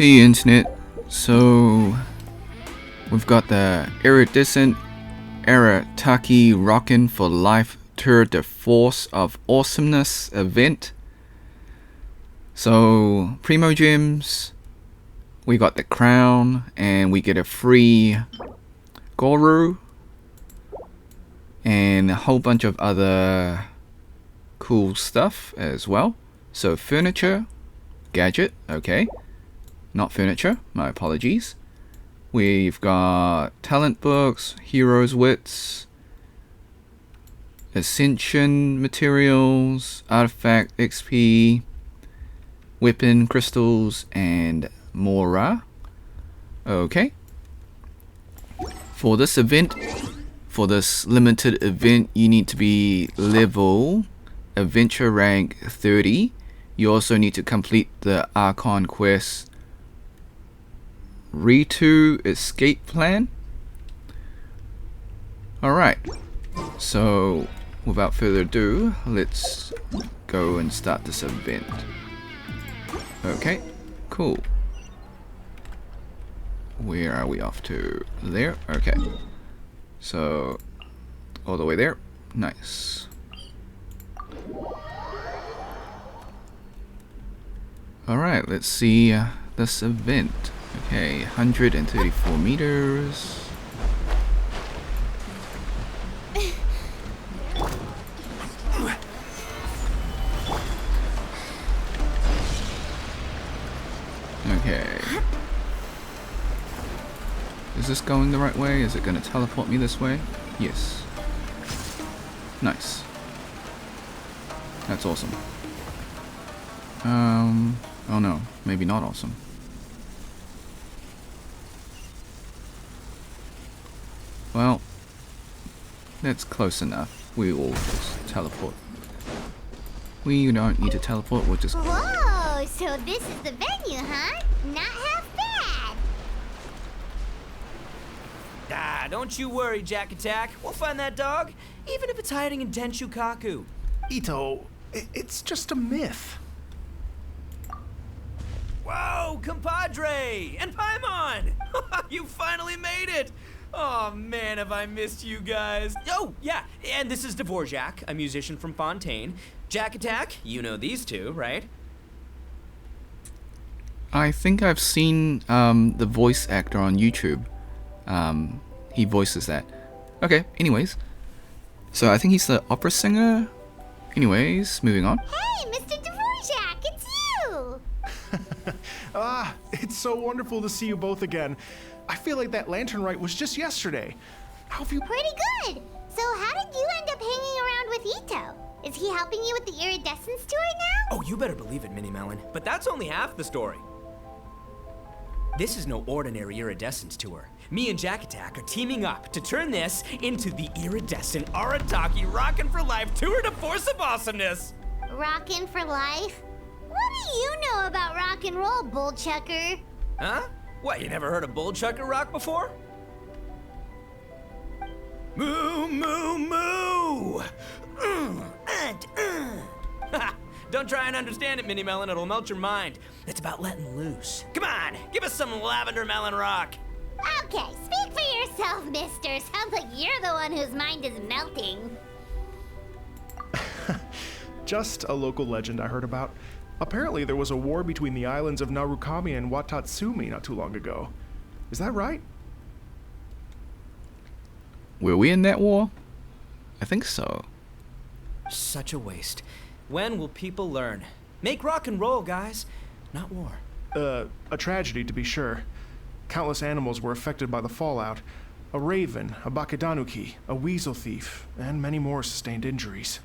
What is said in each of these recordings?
Hey internet, so we've got the Iridescent Arataki Rockin for Life Tour de Force of Awesomeness event. So Primo Gems, we got the crown and we get a free Guru and a whole bunch of other cool stuff as well. So furniture, gadget, okay. Not furniture, my apologies. We've got talent books, heroes wits, ascension materials, artifact XP, weapon crystals, and more. Okay. For this event, for this limited event, you need to be level adventure rank 30. You also need to complete the Archon quest Ritu escape plan. Alright, so without further ado, let's go and start this event. Okay, cool. Where are we off to? There? Okay. So, all the way there. Nice. Alright, let's see this event. Okay, 134 meters. Okay. Is this going the right way? Is it going to teleport me this way? Yes. Nice. That's awesome. Oh no, maybe not awesome. Well, that's close enough. We will just teleport. We don't need to teleport, we'll just... Whoa, so this is the venue, huh? Not half bad. Ah, don't you worry, Jack Attack. We'll find that dog, even if it's hiding in Tenshukaku. Ito, it's just a myth. Whoa, compadre! And Paimon! You finally made it! Oh man, have I missed you guys. Oh, yeah, and this is Dvorak, a musician from Fontaine. Jack Attack, you know these two, right? I think I've seen the voice actor on YouTube. He voices that. Okay, anyways. So I think he's the opera singer. Anyways, moving on. Hey, Mr. Dvorak, it's you! It's so wonderful to see you both again. I feel like that lantern rite was just yesterday. How have you... Pretty good. So how did you end up hanging around with Ito? Is he helping you with the Iridescence tour now? Oh, you better believe it, Minnie Melon. But that's only half the story. This is no ordinary Iridescence tour. Me and Jack Attack are teaming up to turn this into the Iridescent Arataki Rockin for Life Tour de Force of Awesomeness. Rockin' for life? What do you know about rock and roll, bullchucker? Huh? What, you never heard a bullchucker rock before? Moo, moo, moo! Don't try and understand it, Minnie Melon. It'll melt your mind. It's about letting loose. Come on, give us some lavender melon rock. Okay, speak for yourself, mister. Sounds like you're the one whose mind is melting. Just a local legend I heard about. Apparently there was a war between the islands of Narukami and Watatsumi not too long ago. Is that right? Were we in that war? I think so. Such a waste. When will people learn? Make rock and roll, guys, not war. A tragedy to be sure. Countless animals were affected by the fallout. A raven, a bakedanuki, a weasel thief, and many more sustained injuries.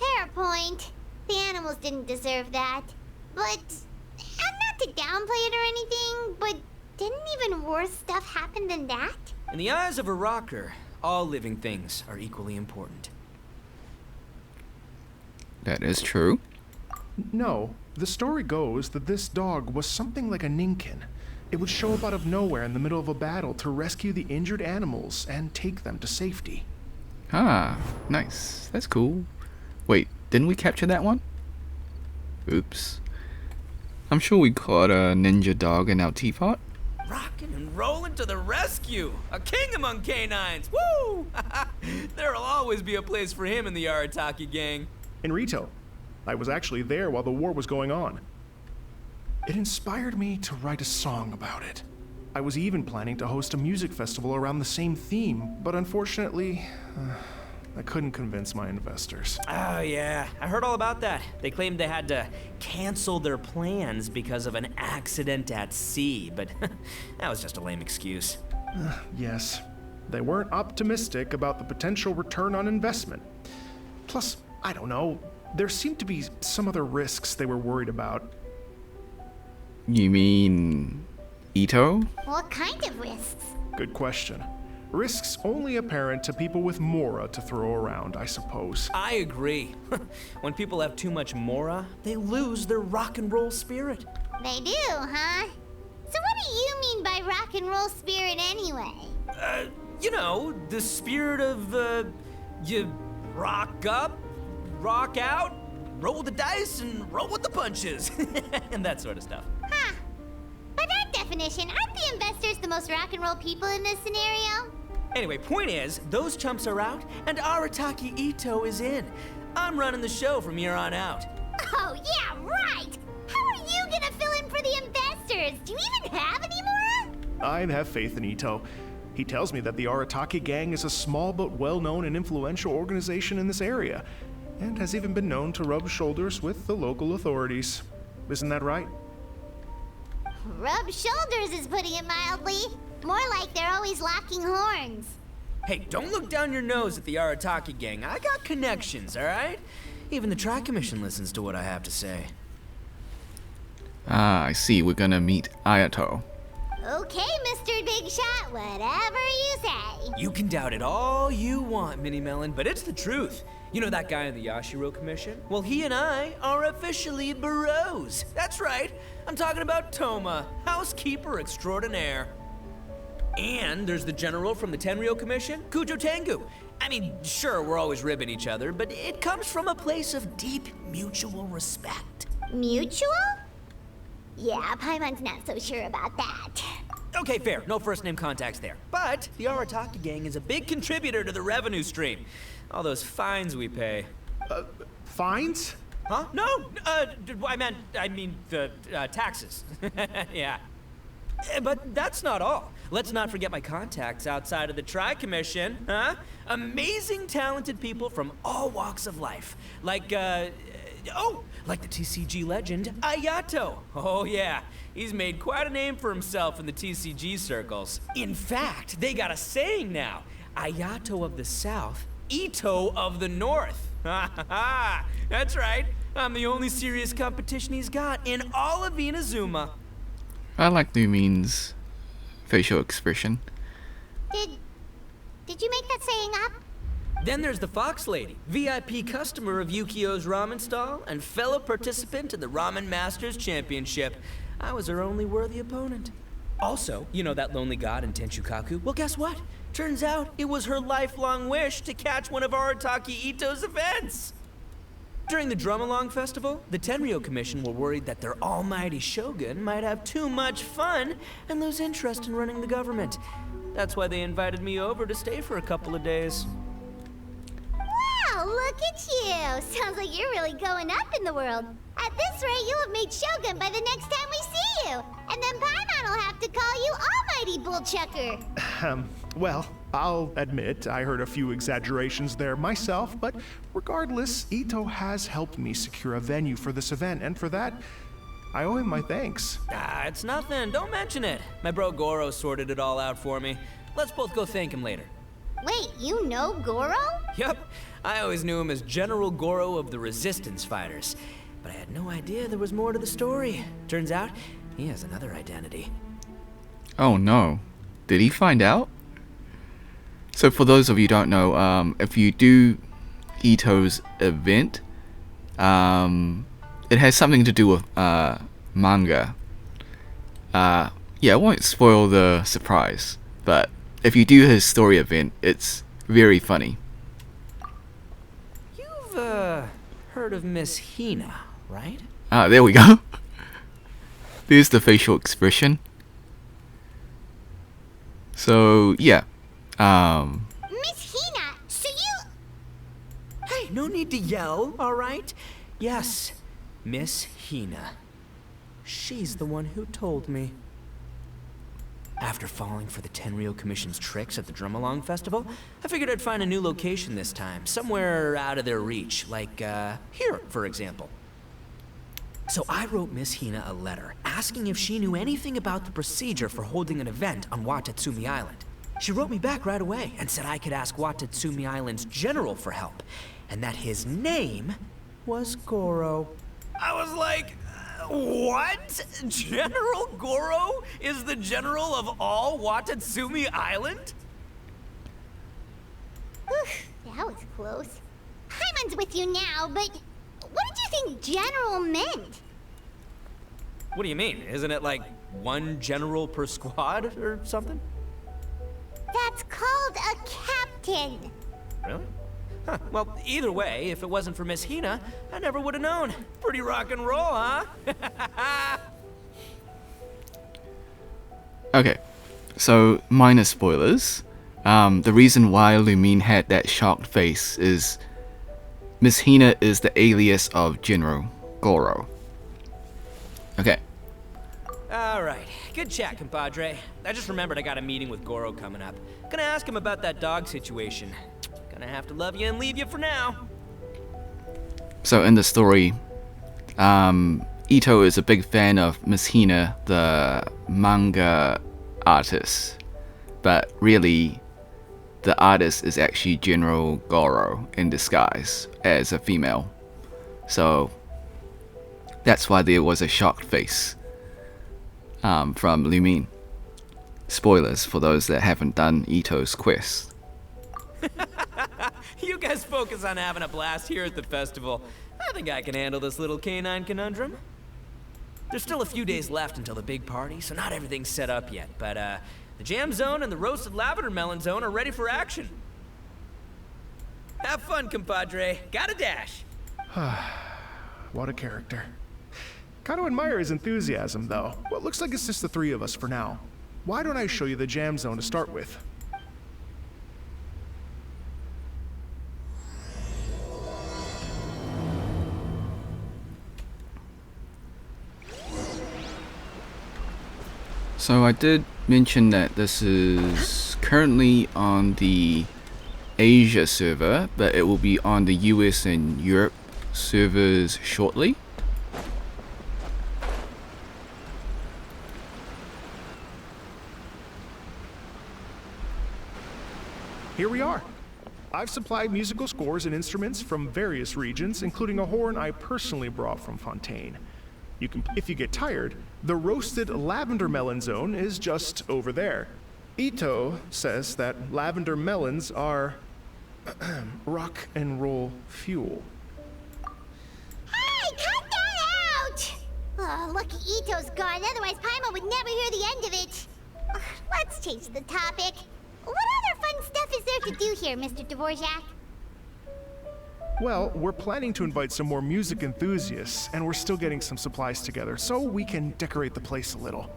Fair point. The animals didn't deserve that. But, and not to downplay it or anything, but didn't even worse stuff happen than that? In the eyes of a rocker, all living things are equally important. That is true. No, the story goes that this dog was something like a ninkin. It would show up out of nowhere in the middle of a battle to rescue the injured animals and take them to safety. Ah, nice. That's cool. Wait, didn't we capture that one? Oops. I'm sure we caught a ninja dog in our teapot. Rockin' and rollin' to the rescue! A king among canines! Woo! There'll always be a place for him in the Arataki gang. In Rito, I was actually there while the war was going on. It inspired me to write a song about it. I was even planning to host a music festival around the same theme, but unfortunately, I couldn't convince my investors. Oh, yeah. I heard all about that. They claimed they had to cancel their plans because of an accident at sea, but that was just a lame excuse. Yes, they weren't optimistic about the potential return on investment. Plus, I don't know, there seemed to be some other risks they were worried about. You mean Ito? What kind of risks? Good question. Risks only apparent to people with mora to throw around, I suppose. I agree. When people have too much mora, they lose their rock and roll spirit. They do, huh? So what do you mean by rock and roll spirit anyway? You know, the spirit of, you rock up, rock out, roll the dice, and roll with the punches. And that sort of stuff. Huh. By that definition, aren't the investors the most rock and roll people in this scenario? Anyway, point is, those chumps are out, and Arataki Ito is in. I'm running the show from here on out. Oh, yeah, right! How are you gonna fill in for the investors? Do you even have any more? I have faith in Ito. He tells me that the Arataki gang is a small but well-known and influential organization in this area, and has even been known to rub shoulders with the local authorities. Isn't that right? Rub shoulders is putting it mildly. More like they're always locking horns. Hey, don't look down your nose at the Arataki gang. I got connections, alright? Even the Tri-Commission listens to what I have to say. Ah, I see. We're gonna meet Ayato. Okay, Mr. Big Shot, whatever you say. You can doubt it all you want, Mini Melon, but it's the truth. You know that guy in the Yashiro Commission? Well, he and I are officially bros. That's right. I'm talking about Toma, housekeeper extraordinaire. And there's the general from the Tenryo Commission, Kujo Tengu. I mean, sure, we're always ribbing each other, but it comes from a place of deep mutual respect. Mutual? Yeah, Paimon's not so sure about that. Okay, fair. No first name contacts there. But the Arataki gang is a big contributor to the revenue stream. All those fines we pay. Fines? Huh? No, I mean the taxes. Yeah. But that's not all. Let's not forget my contacts outside of the Tri-Commission, huh? Amazing, talented people from all walks of life. Like the TCG legend, Ayato. Oh yeah, he's made quite a name for himself in the TCG circles. In fact, they got a saying now. Ayato of the South, Ito of the North. Ha ha ha! That's right. I'm the only serious competition he's got in all of Inazuma. I like Lumine's facial expression. Did you make that saying up? Then there's the Fox Lady, VIP customer of Yukio's ramen stall and fellow participant in the Ramen Masters Championship. I was her only worthy opponent. Also, you know that lonely god in Tenchukaku? Well, guess what? Turns out it was her lifelong wish to catch one of Arataki Ito's events. During the Drum-Along Festival, the Tenryo Commission were worried that their almighty shogun might have too much fun and lose interest in running the government. That's why they invited me over to stay for a couple of days. Wow, look at you! Sounds like you're really going up in the world. At this rate, you'll have made Shogun by the next time we see you. And then Paimon will have to call you Almighty Bullchucker. Well, I'll admit I heard a few exaggerations there myself, but regardless, Ito has helped me secure a venue for this event, and for that, I owe him my thanks. Ah, it's nothing. Don't mention it. My bro Goro sorted it all out for me. Let's both go thank him later. Wait, you know Goro? Yup. I always knew him as General Goro of the Resistance Fighters. But I had no idea there was more to the story. Turns out, he has another identity. Oh no. Did he find out? So for those of you who don't know, if you do Ito's event, it has something to do with manga. Yeah, I won't spoil the surprise, but if you do his story event, it's very funny. You've heard of Miss Hina, right? Ah, there we go. There's the facial expression. So yeah, Miss Hina, so you... Hey, no need to yell, all right? Yes, Miss Hina. She's the one who told me. After falling for the Tenryou Commission's tricks at the Drum-Along Festival, I figured I'd find a new location this time, somewhere out of their reach, like, here, for example. So I wrote Miss Hina a letter, asking if she knew anything about the procedure for holding an event on Watatsumi Island. She wrote me back right away and said I could ask Watatsumi Island's general for help, and that his name was Goro. I was like, what? General Goro is the general of all Watatsumi Island? Whew, that was close. Paimon's with you now, but what did you think general meant? What do you mean? Isn't it like one general per squad or something? That's called a captain. Really? Huh. Well, either way, if it wasn't for Miss Hina, I never would have known. Pretty rock and roll, huh? okay. So minor spoilers. The reason why Lumine had that shocked face is Miss Hina is the alias of General Goro. Okay. Alright, good chat, compadre. I just remembered I got a meeting with Goro coming up. Gonna ask him about that dog situation. Gonna have to love you and leave you for now. So in the story, Ito is a big fan of Miss Hina, the manga artist. But really, the artist is actually General Goro in disguise as a female. So that's why there was a shocked face from Lumine. Spoilers for those that haven't done Ito's quest. You guys focus on having a blast here at the festival. I think I can handle this little canine conundrum. There's still a few days left until the big party, so not everything's set up yet, but the jam zone and the roasted lavender melon zone are ready for action. Have fun, compadre. Gotta dash. What a character. Kinda admire his enthusiasm, though. Well, it looks like it's just the three of us for now. Why don't I show you the jam zone to start with? So I did mention that this is currently on the Asia server, but it will be on the US and Europe servers shortly. Here we are. I've supplied musical scores and instruments from various regions, including a horn I personally brought from Fontaine. You can, if you get tired, the roasted lavender melon zone is just over there. Ito says that lavender melons are rock and roll fuel. Hey, cut that out! Oh, lucky Ito's gone, otherwise Paimon would never hear the end of it. Ugh, let's change the topic. What other fun stuff is there to do here, Mr. Dvorak? Well, we're planning to invite some more music enthusiasts, and we're still getting some supplies together so we can decorate the place a little.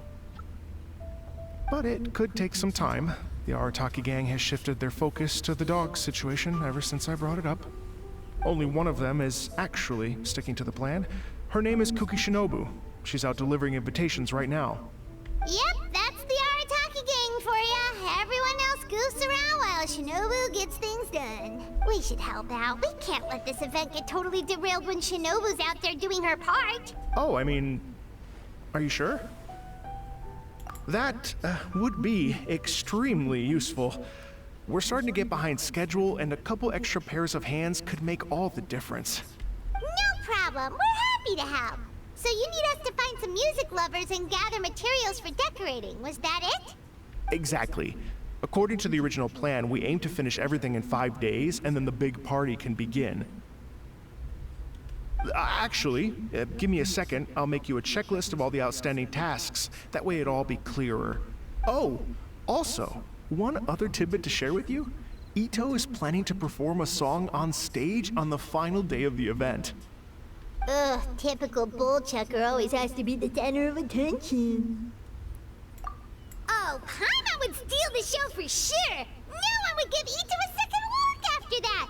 But it could take some time. The Arataki gang has shifted their focus to the dog situation ever since I brought it up. Only one of them is actually sticking to the plan. Her name is Kuki Shinobu. She's out delivering invitations right now. Yep, that's the Arataki gang for ya. Everyone else goofs around while Shinobu gets things done. We should help out. We can't let this event get totally derailed when Shinobu's out there doing her part. Oh, I mean, are you sure? That would be extremely useful. We're starting to get behind schedule, and a couple extra pairs of hands could make all the difference. No problem. We're happy to help. So you need us to find some music lovers and gather materials for decorating. Was that it? Exactly. According to the original plan, we aim to finish everything in 5 days, and then the big party can begin. Actually, give me a second. I'll make you a checklist of all the outstanding tasks. That way it'll all be clearer. Oh, also, one other tidbit to share with you. Ito is planning to perform a song on stage on the final day of the event. Ugh, typical bull chucker always has to be the center of attention. Oh, Paimon would steal the show for sure! No one would give Ito a second look after that!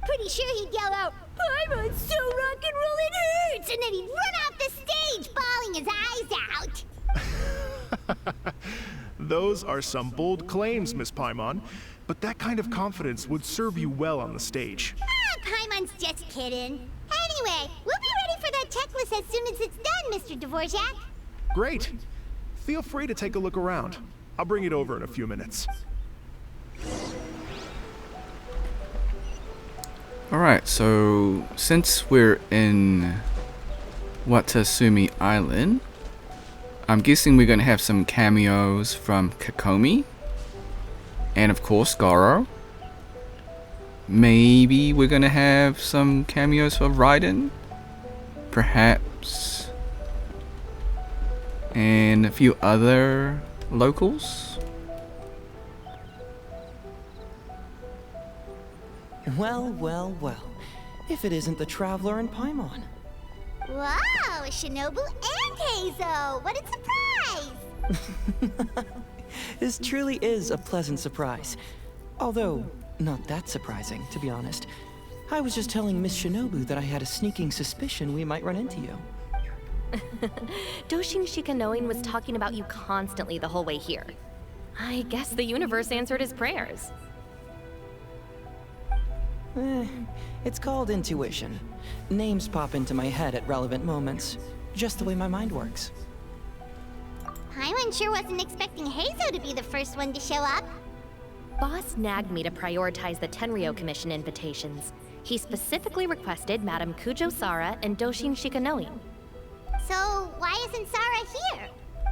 Pretty sure he'd yell out, "Paimon's so rock and roll it hurts!" And then he'd run off the stage, bawling his eyes out. Those are some bold claims, Miss Paimon, but that kind of confidence would serve you well on the stage. Ah, Paimon's just kidding. Anyway, we'll be ready for that checklist as soon as it's done, Mr. Dvorak. Great. Feel free to take a look around. I'll bring it over in a few minutes. Alright, so since we're in Watasumi Island, I'm guessing we're going to have some cameos from Kakomi. And of course, Goro. Maybe we're going to have some cameos for Raiden. Perhaps. And a few other locals. Well, well, well. If it isn't the Traveler and Paimon. Wow, Shinobu and Heizo! What a surprise! This truly is a pleasant surprise. Although, not that surprising, to be honest. I was just telling Miss Shinobu that I had a sneaking suspicion we might run into you. Doshin Shikanoin was talking about you constantly the whole way here. I guess the universe answered his prayers. It's called intuition. Names pop into my head at relevant moments. Just the way my mind works. Paimon sure wasn't expecting Heizo to be the first one to show up. Boss nagged me to prioritize the Tenryo Commission invitations. He specifically requested Madame Kujo Sara and Doshin Shikanoin. So, why isn't Sara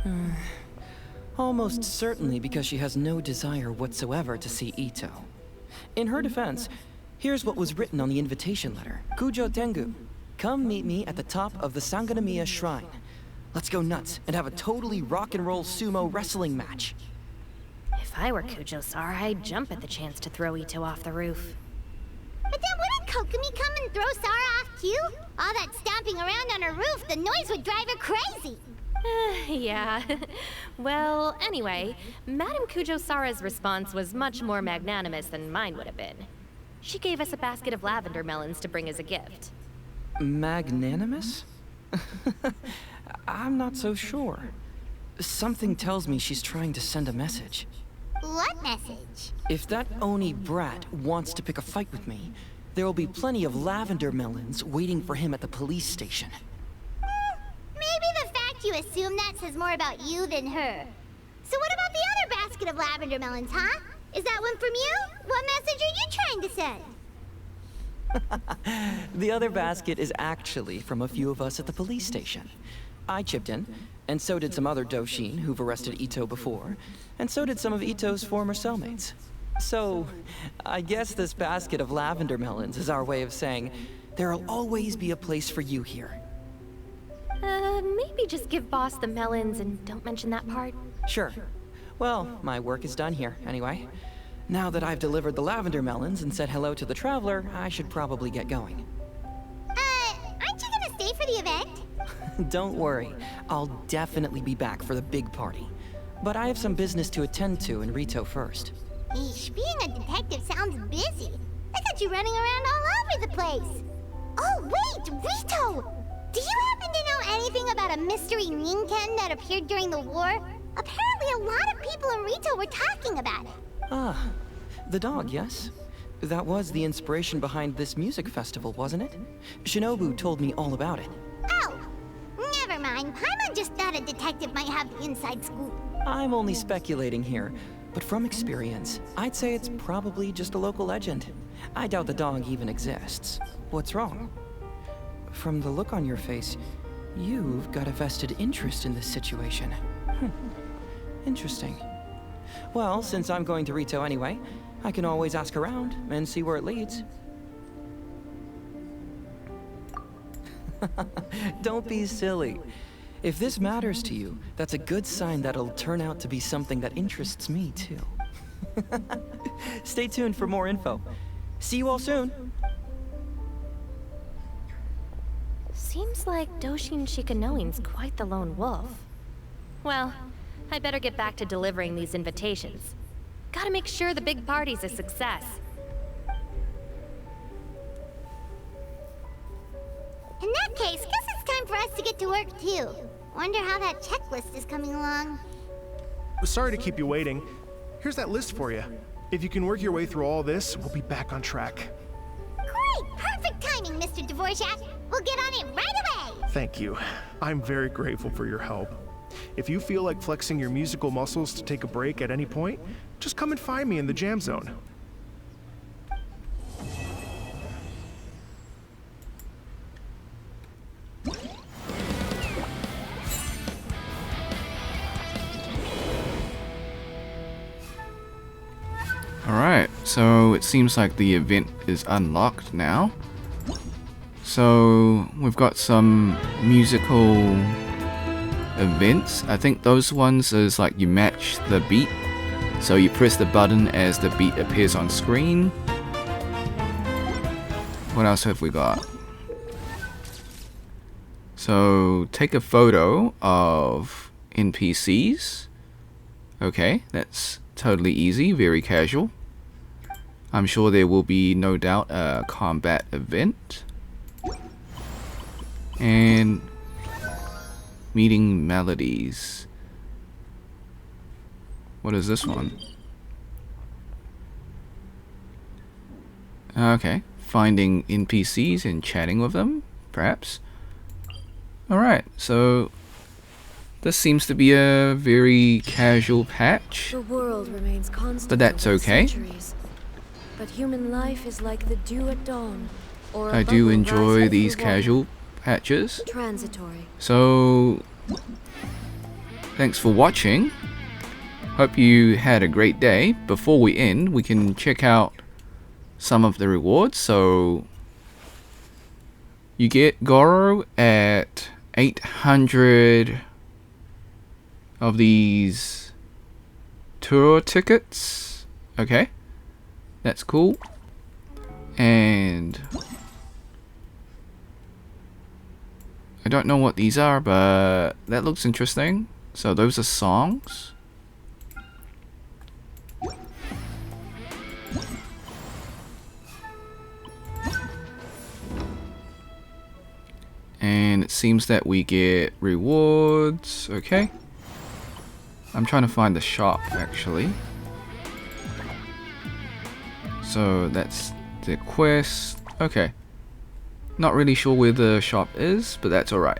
here? Almost certainly because she has no desire whatsoever to see Ito. In her defense, here's what was written on the invitation letter. Kujo Tengu, come meet me at the top of the Sanganamiya Shrine. Let's go nuts and have a totally rock and roll sumo wrestling match. If I were Kujo Sara, I'd jump at the chance to throw Ito off the roof. But then wouldn't Kokomi come and throw Sara off too? All that stomping around on her roof, the noise would drive her crazy. Yeah. Well, anyway, Madame Kujo Sara's response was much more magnanimous than mine would have been. She gave us a basket of lavender melons to bring as a gift. Magnanimous? I'm not so sure. Something tells me she's trying to send a message. What message? If that Oni brat wants to pick a fight with me, there will be plenty of lavender melons waiting for him at the police station. Maybe the fact you assume that says more about you than her. So what about the other basket of lavender melons, huh? Is that one from you? What message are you trying to send? The other basket is actually from a few of us at the police station. I chipped in, and so did some other Doshin who've arrested Ito before, and so did some of Ito's former cellmates. So, I guess this basket of lavender melons is our way of saying, there'll always be a place for you here. Maybe just give Boss the melons and don't mention that part. Sure. Well, my work is done here, anyway. Now that I've delivered the lavender melons and said hello to the Traveler, I should probably get going. Aren't you gonna stay for the event? Don't worry, I'll definitely be back for the big party. But I have some business to attend to in Rito first. Eesh, being a detective sounds busy. I got you running around all over the place. Oh, wait, Rito! Do you happen to know anything about a mystery Ninken that appeared during the war? Apparently a lot of people in Rito were talking about it. Ah, the dog, yes? That was the inspiration behind this music festival, wasn't it? Shinobu told me all about it. Oh, never mind. Paimon just thought a detective might have the inside scoop. I'm only speculating here, but from experience, I'd say it's probably just a local legend. I doubt the dog even exists. What's wrong? From the look on your face, you've got a vested interest in this situation. Interesting. Well, since I'm going to Rito anyway, I can always ask around and see where it leads. Don't be silly. If this matters to you, that's a good sign that it'll turn out to be something that interests me too. Stay tuned for more info. See you all soon. Seems like Doshin Shikanoin's quite the lone wolf. Well, I'd better get back to delivering these invitations. Gotta make sure the big party's a success. In that case, guess it's time for us to get to work too. Wonder how that checklist is coming along. Sorry to keep you waiting. Here's that list for you. If you can work your way through all this, we'll be back on track. Great! Perfect timing, Mr. Dvorak. We'll get on it right away! Thank you. I'm very grateful for your help. If you feel like flexing your musical muscles to take a break at any point, just come and find me in the jam zone. Alright, so it seems like the event is unlocked now. So we've got some musical events. I think those ones is like you match the beat. So you press the button as the beat appears on screen. What else have we got? So take a photo of NPCs. Okay, that's totally easy, very casual. I'm sure there will be no doubt a combat event. And meeting melodies. What is this one? Okay, finding NPCs and chatting with them, perhaps. Alright, so this seems to be a very casual patch. The world remains constant, But that's over okay. centuries. But human life is like the dew at dawn, or a I do bubble enjoy rising these through water. casual patches. Transitory. So, thanks for watching. Hope you had a great day. Before we end, we can check out some of the rewards. So, you get Goro at 800 of these tour tickets. Okay, that's cool. And I don't know what these are, but that looks interesting. So those are songs. And it seems that we get rewards. Okay. I'm trying to find the shop actually. So that's the quest. Okay. Not really sure where the shop is, but that's alright.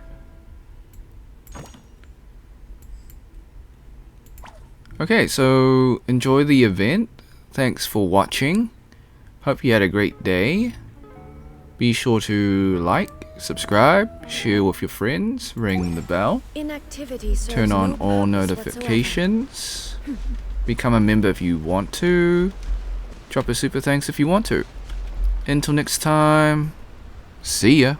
Okay, so enjoy the event. Thanks for watching. Hope you had a great day. Be sure to like, subscribe, share with your friends, ring the bell, Inactivity serves turn on no all purpose notifications, become a member if you want to, drop a super thanks if you want to. Until next time, see ya.